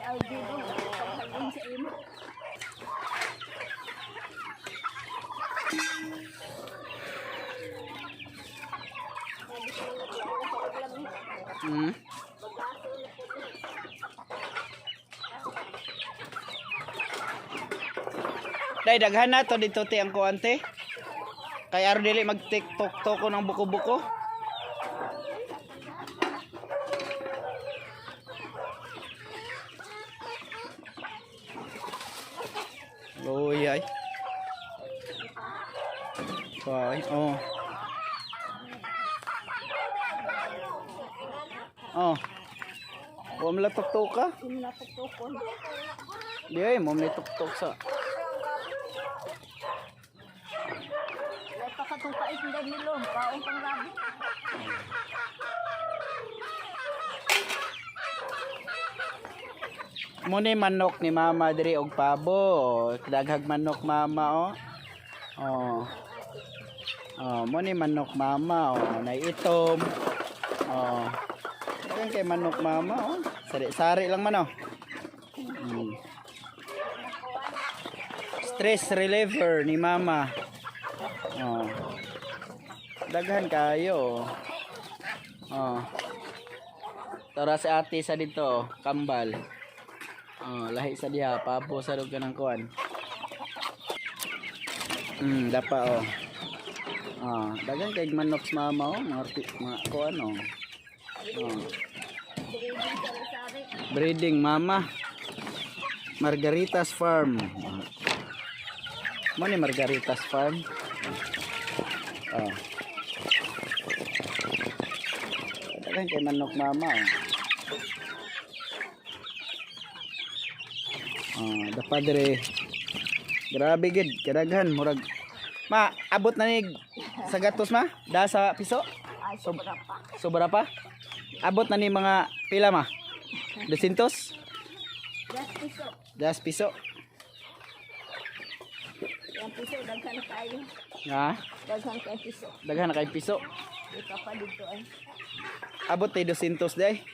ay dito. Paghalin sa imo. Hmm. Day daghan na to dito ti ang kuante. Kay aro dili mag TikTok to ko ng buko-buko. Oy ay. Ay, oh. Oh. Wa mo tok ka? Sinatuktukon. Di ay mo may tok sa. Wala pa katupait ng ganilom. Paong pang rabi. Mo ni manok ni mama diri og pabo. Daghag manok mama oh. Oh. Oh, mo ni manok mama oh, nay itom. Oh. Kan kay manok mama oh. Sari-sari lang man oh. Hmm. Stress reliever ni mama. Oh. Daghan kayo. Oh. Tara si ate sa dito, kambal. Oh, lahi sa diha, pabo sa lug kanang kuan. Dapa oh. Ah, dagan kay manok sa mama oh, mga kuan oh. Oh. Breeding mama. Margaritas Farm. Mo ni Margaritas Farm. Oh. Dagan kay manok mama oh. Oh, dapat dire. Grabe gid, kadaghan murag. Ma, abot na ni sa gatos ma? Da sa piso? Ay, sobra pa. Sobra pa? Abot na ni mga pila ma? 200? 10 piso. 10 piso. Yang piso, daghan tayo. Ha? Daghan kay piso. Daghan na kay piso. Ito pa dito ay. Abot tay 200 day.